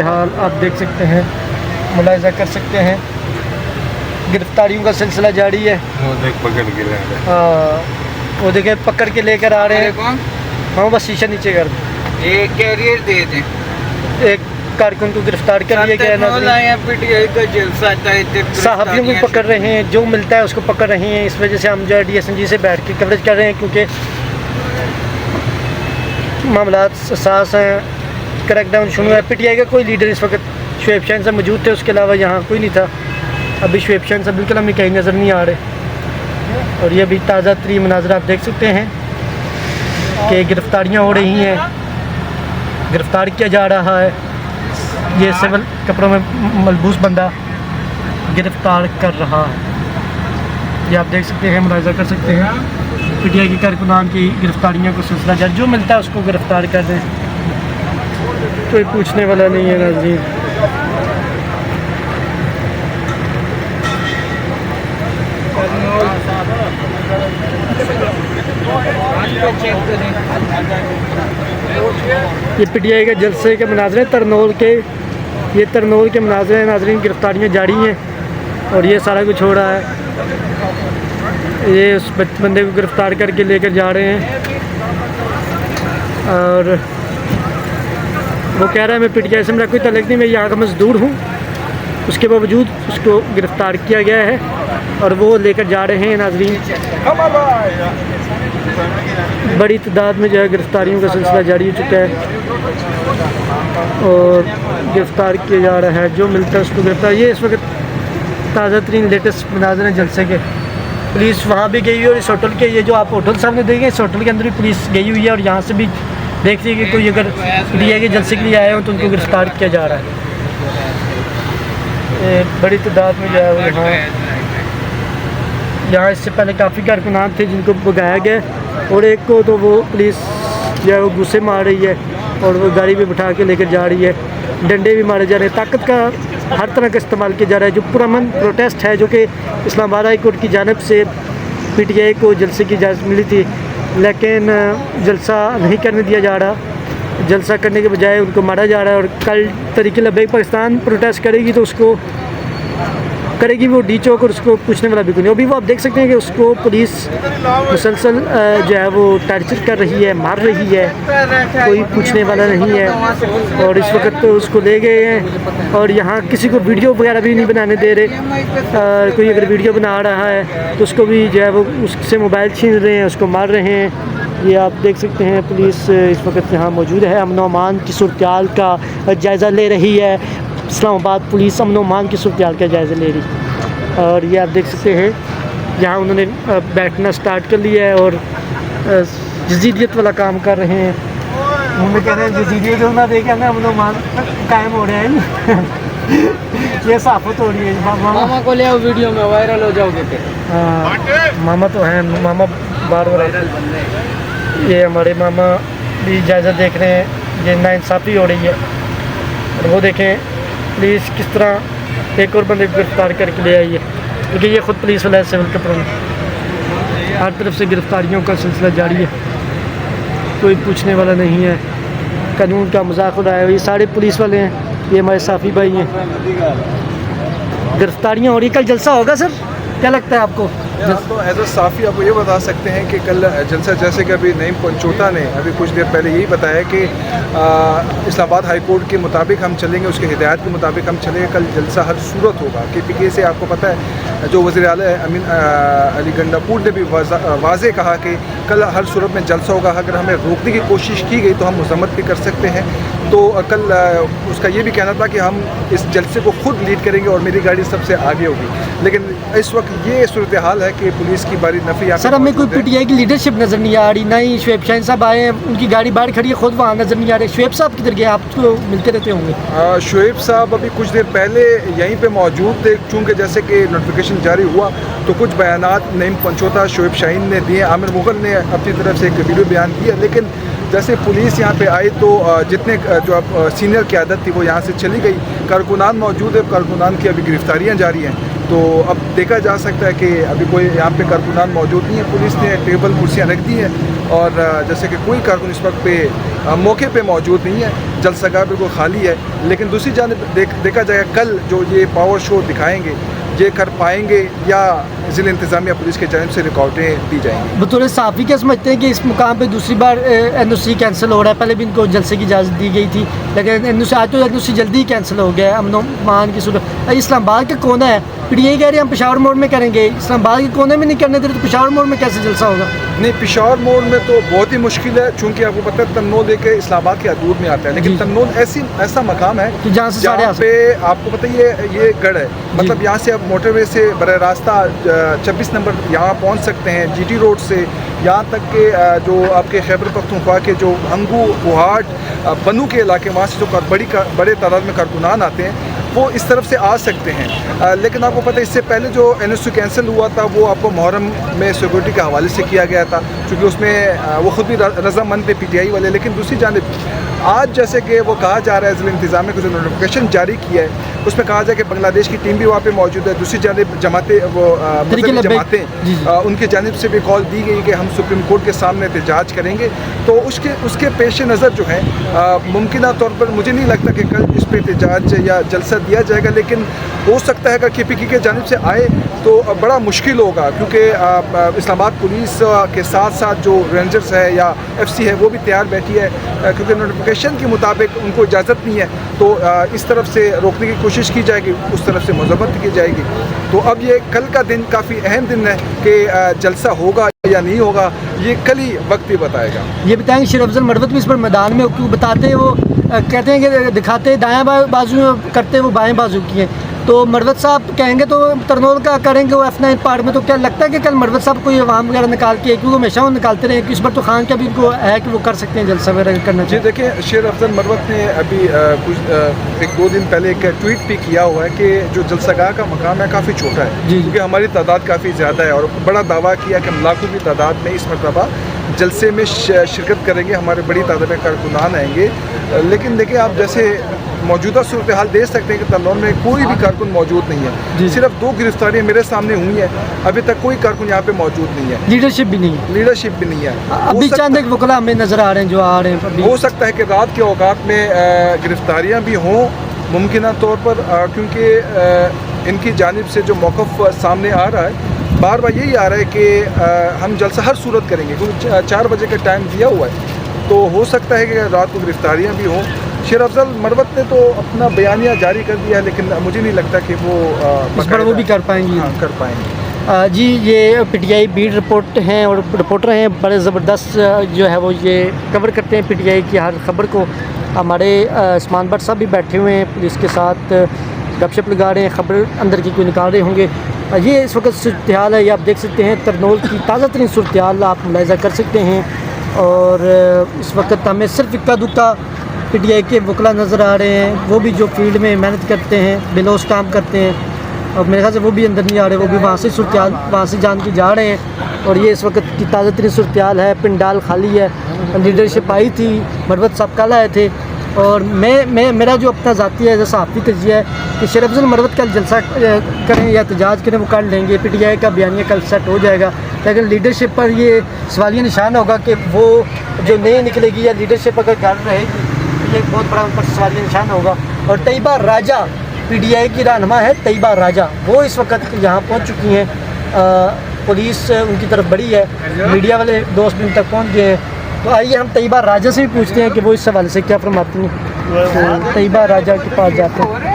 हाल आप देख सकते हैं, मुलाहिजा कर सकते हैं। गिरफ्तारियों का सिलसिला जारी है। वो देख पकड़ के ले आ रहे हैं। हाँ, वो देखे पकड़ के लेकर आ रहे हैं। हाँ, बस शीशा नीचे कर दो। ये कैरियर दे दें। एक कारकुन को गिरफ्तार कर लिया गया है। सहाफ़ियों को पकड़ रहे हैं, जो मिलता है उसको पकड़ रहे हैं। इस वजह से हम जो है DSNG से बैठ के कवरेज कर रहे हैं, क्योंकि मामला सास हैं। क्रैकडाउन शुरू है। PTI का कोई लीडर इस वक्त शुएब शाहीन साहब मौजूद थे, उसके अलावा यहाँ कोई नहीं था। अभी शुएब शाहीन साहब बिल्कुल हमें कहीं नज़र नहीं आ रहे। और ये अभी ताज़ा तरीन मनाज़र आप देख सकते हैं कि गिरफ्तारियाँ हो रही हैं, गिरफ्तार किया जा रहा है। ये सिविल कपड़ों में मलबूस बंदा गिरफ्तार कर रहा है। ये आप देख सकते हैं, मुलाहिजा कर सकते हैं। PTI के कारकुनान की गिरफ्तारियों को सिलसिला जारी, जो मिलता है उसको गिरफ्तार कर दें, कोई पूछने वाला नहीं है। नाज़रीन, ये PTI के जलसे के मनाज़रे तरनोल के, ये तरनोल के मनाज़रे हैं। नाज़रीन, गिरफ्तारियाँ जारी हैं और ये सारा कुछ हो रहा है। ये उस बंदे को गिरफ्तार करके लेकर जा रहे हैं और वो कह रहा है मैं PTI से मेरा कोई तल्लुक़ नहीं, मैं यहाँ का मज़दूर हूँ। उसके बावजूद उसको गिरफ़्तार किया गया है और वो लेकर जा रहे हैं। नाज़रीन, बड़ी तादाद में जो है गिरफ़्तारियों का सिलसिला जारी हो चुका है और गिरफ़्तार किया जा रहा है। जो मिलता है उसको गिरफ़्तार। ये इस वक्त ताज़ा तरीन लेटेस्ट मनाज़र हैं जलसे के। पुलिस वहाँ भी गई हुई है और इस होटल के, ये जो आप होटल सामने देखेंगे, इस होटल के अंदर भी पुलिस गई हुई है और यहाँ से भी देखते हैं कि कोई अगर PTI के जलसे के लिए आए हो तो उनको गिरफ़्तार किया जा रहा है। बड़ी तादाद में जो है वो यहाँ इससे पहले काफ़ी कारकुनान थे जिनको भगाया गया और एक को तो वो पुलिस जो है वो गुस्से मार रही है और वो गाड़ी में बिठा के लेकर जा रही है। डंडे भी मारे जा रहे हैं, ताकत का हर तरह का इस्तेमाल किया जा रहा है। जो पुरअमन प्रोटेस्ट है, जो कि इस्लामाबाद हाई कोर्ट की जानिब से PTI को जलसे की इजाज़त मिली थी, लेकिन जलसा नहीं करने दिया जा रहा। जलसा करने के बजाय उनको मारा जा रहा है। और कल तरीके लब्बैक पाकिस्तान प्रोटेस्ट करेगी तो उसको करेगी वो D चौक और उसको पूछने वाला भी कोई नहीं। अभी वो आप देख सकते हैं कि उसको पुलिस मुसलसल जो है वो टॉर्चर कर रही है, मार रही है, कोई पूछने वाला नहीं है। और इस वक्त तो उसको ले गए हैं और यहाँ किसी को वीडियो वगैरह भी नहीं बनाने दे रहे। कोई अगर वीडियो बना रहा है तो उसको भी जो है वो उससे मोबाइल छीन रहे हैं, उसको मार रहे हैं। ये आप देख सकते हैं, पुलिस इस वक्त यहाँ मौजूद है, अमन अमान की सूरत-ए-हाल का जायज़ा ले रही है। इस्लामाबाद पुलिस अमन अमान की सूरत-ए-हाल का जायज़ा ले रही है। और ये आप देख सकते हैं, यहाँ उन्होंने बैठना स्टार्ट कर लिया है और जदीदियत वाला काम कर रहे हैं। उन्होंने कह रहे हैं जदीदियत होना देखा ना, अमन अमान कायम हो रहे हैं। ये साफ़त हो रही है। मामा को ले आओ, वीडियो में वायरल हो जाओगे फिर। मामा तो हैं, मामा बार बार। ये हमारे मामा भी जायज़ा देख रहे हैं, ये नाइंसाफ़ी हो रही है। और वो देखें पुलिस किस तरह एक और बंदे को गिरफ़्तार करके ले आई है, क्योंकि ये ख़ुद पुलिस वाला है सिविल कपड़ों में। हर तरफ से गिरफ़्तारियों का सिलसिला जारी है, कोई पूछने वाला नहीं है। कानून का मजाक उड़ाया। ये सारे पुलिस वाले हैं, ये हमारे साफ़ी भाई हैं। गिरफ़्तारियाँ हो रही। कल जलसा होगा सर, क्या लगता है आपको? तो एज अ साफ़ी आपको ये बता सकते हैं कि कल जलसा, जैसे कि अभी नईम पंचोटा ने अभी कुछ देर पहले यही बताया कि इस्लामाबाद हाई कोर्ट के मुताबिक हम चलेंगे, उसके हिदायत के मुताबिक हम चलेंगे। कल जलसा हर सूरत होगा। KPK से आपको पता है जो वज़ीर आला अमीन अली गंडापुर ने भी वाज़े कहा कि कल हर सूरत में जलसा होगा। अगर हमें रोकने की कोशिश की गई तो हम मज़म्मत भी कर सकते हैं। तो कल उसका ये भी कहना था कि हम इस जलसे को खुद लीड करेंगे और मेरी गाड़ी सबसे आगे होगी। लेकिन इस वक्त ये सूरत हाल है कि पुलिस की बारी नफी यहाँ सर, हमें कोई PTI की लीडरशिप नज़र नहीं आ रही। ना ही शुएब शाहीन साहब आए हैं, उनकी गाड़ी बाहर खड़ी है, खुद वहाँ नज़र नहीं आ रहे। शुएब साहब किधर गए? आप तो मिलते रहते होंगे। शुएब साहब अभी कुछ देर पहले यहीं पे मौजूद थे, चूँकि जैसे कि नोटिफिकेशन जारी हुआ तो कुछ बयानात नईम पंचोता शुएब शाहीन ने दिए, आमिर मुग़ल ने अपनी तरफ से एक वीडियो बयान दिया। लेकिन जैसे पुलिस यहाँ पे आई तो जितने जो अब सीनियर क़यादत थी वो यहाँ से चली गई। कारकुनान मौजूद है, कारकुनान की अभी गिरफ्तारियाँ जारी हैं। तो अब देखा जा सकता है कि अभी कोई यहाँ पे कारकुनान मौजूद नहीं है। पुलिस ने टेबल कुर्सियाँ रख दी हैं और जैसे कि कोई कारकुन इस वक्त पे मौके पे मौजूद नहीं है, जलसागाह बिल्कुल खाली है। लेकिन दूसरी जानिब देखा जाएगा कल जो ये पावर शो दिखाएंगे ये कर पाएंगे या ज़िला इंतज़ामिया पुलिस के जानिब से रिकॉर्डें दी जाएंगी। बतौर साफ़ी क्या समझते हैं कि इस मुकाम पे दूसरी बार NOC कैंसिल हो रहा है? पहले भी इनको जलसे की इजाज़त दी गई थी, लेकिन NOC आज तो NOC जल्दी ही कैंसिल हो गया है अमन मान की सूरत। इस्लामाबाद का कोना है, PTI कह रहे हैं हम पेशावर मोड़ में करेंगे, इस्लामाबाद के कोने में नहीं करने दे रहे तो पेशावर मोड़ में कैसे जलसा होगा? नहीं, पेशावर मोड़ में तो बहुत ही मुश्किल है, चूँकि आपको पता है तन्नोल एक इस्लामाबाद के हदूद में आता है, लेकिन तन्नोल ऐसा मकाम है कि जहाँ से सारे पे आपको पता है ये गढ़ है, मतलब यहाँ से आप मोटरवे से बराह रास्ता 26 नंबर यहाँ पहुँच सकते हैं, GT रोड से यहाँ तक के जो आपके खैबर पख्तूनख्वा के जो हंगू बुहाट बनू के इलाके वहाँ से जो बड़े तादाद में कारकुनान आते हैं वो इस तरफ से आ सकते हैं। लेकिन आपको पता है इससे पहले जो NOC कैंसिल हुआ था वो आपको मुहर्रम में सिक्योरिटी के हवाले से किया गया था, क्योंकि उसमें वो ख़ुद भी रजामंद थे PTI वाले। लेकिन दूसरी जानिब आज जैसे कि वो कहा जा रहा है ज़िला इंतज़ामिया को जो नोटिफिकेशन जारी किया है उसमें कहा जाए कि बांग्लादेश की टीम भी वहाँ पे मौजूद है। दूसरी जानिब जमातें उनकी जानिब से भी कॉल दी गई कि हम सुप्रीम कोर्ट के सामने एहतजाज करेंगे। तो उसके पेश नज़र जो है मुमकिन तौर पर मुझे नहीं लगता कि कल इस पर एहतजाज या जलसा दिया जाएगा, लेकिन हो सकता है अगर KPK के जानिब से आए तो बड़ा मुश्किल होगा, क्योंकि इस्लामाबाद पुलिस के साथ साथ जो रेंजर्स है या FC है वो भी तैयार बैठी है, क्योंकि नोटिफिकेशन के मुताबिक उनको इजाज़त नहीं है। तो इस तरफ से रोकने की कोशिश की जाएगी, उस तरफ से मजम्मत की जाएगी। तो अब ये कल का दिन काफ़ी अहम दिन है कि जलसा होगा या नहीं होगा, ये कल ही वक्त ही बताएगा। ये बताएंगे शेर अफजल मरवत भी इस पर मैदान में क्यों बताते हैं, वो कहते हैं कि दिखाते दाएँ बाजू करते वो बाएँ बाजू की हैं, तो मरवत साहब कहेंगे तो तरनोल का करेंगे वो F9 पार्ट में। तो क्या लगता है कि कल मरवत साहब को ये अवाम वगैरह निकाल के, क्योंकि हमेशा वो निकालते रहे कि इस बार तो खान का भी उनको है कि वो कर सकते हैं जलसा वगैरह करना जी देखिए, शेर अफजल मरवत ने अभी कुछ 1-2 दिन पहले एक ट्वीट भी किया हुआ है कि जो जलसागाह का मकाम है काफ़ी छोटा है, क्योंकि हमारी तादाद काफ़ी ज़्यादा है, और बड़ा दावा किया कि हम लाखों की तादाद में इस मरतबा जलसे में शिरकत करेंगे, हमारे बड़ी तादाद में कारकुनान आएंगे। लेकिन देखिए आप जैसे मौजूदा सूरत हाल देख सकते हैं कि तन्नौल में कोई भी कारकुन मौजूद नहीं है, सिर्फ 2 गिरफ्तारियाँ मेरे सामने हुई हैं, अभी तक कोई कारकुन यहाँ पे मौजूद नहीं है, लीडरशिप भी नहीं है। अभी चंद एक वकला हमें नज़र आ रहे हैं जो आ रहे हैं अभी। हो सकता है कि रात के औकात में गिरफ्तारियाँ भी हों मुमकिन तौर पर, क्योंकि इनकी जानिब से जो मौक़िफ़ सामने आ रहा है बार बार यही आ रहा है कि हम जलसा हर सूरत करेंगे, क्योंकि 4 बजे का टाइम दिया हुआ है, तो हो सकता है कि रात को गिरफ्तारियाँ भी हों। शेर अफजल मरवत ने तो अपना बयानिया जारी कर दिया है, लेकिन मुझे नहीं लगता कि वो इस पर वो भी कर पाएंगी। हाँ, कर पाएंगे। जी ये PTI बीट रिपोर्ट हैं और रिपोर्टर हैं, बड़े ज़बरदस्त जो है वो ये कवर करते हैं PTI की हर खबर को। हमारे उस्मान भट्ट साहब भी बैठे हुए हैं, पुलिस के साथ गपशप लगा रहे हैं, खबर अंदर की कोई निकाल रहे होंगे। ये इस वक्त सूरत हाल है, ये आप देख सकते हैं, तरनोल की ताज़ा तरीन सूरत हाल आप मुलाहिज़ा कर सकते हैं। और इस वक्त हमें सिर्फ इक्का दुक्का PTI के वकला नज़र आ रहे हैं, वो भी जो फील्ड में मेहनत करते हैं, बिलोस काम करते हैं, और मेरे ख्याल से वो भी अंदर नहीं आ रहे, वो भी वहाँ से सूरत हाल वहाँ से जान के जा रहे हैं। और ये इस वक्त की ताज़ा तरीन सूरत हाल है, पिंडाल खाली है, लीडरशिप आई थी, मरवत साहब कल आए थे। और मेरा जो अपना ज़ाती है जैसा आपकी तजिया है कि शेर अफजल मरवत कल जलसा करें या एहतजाज करें वो कर लेंगे, PTI का बयानिया कल सेट हो जाएगा, लेकिन लीडरशिप पर ये सवालिया निशान होगा कि वो जो नहीं निकलेगी या लीडरशिप अगर घर रहेगी ये एक बहुत बड़ा उन पर सवालिया निशान होगा। और तैयबा राजा PTI की रहनुमा है, तैयबा राजा, वो इस वक्त यहाँ पहुँच चुकी हैं, पुलिस उनकी तरफ बढ़ी है, मीडिया वाले दोस्त भी उन तक पहुँच गए हैं। तो आइए हम तैयबा राजा से भी पूछते हैं कि वो इस हवाले से क्या फरमाती हैं। तो तैयबा राजा के पास जाते हैं।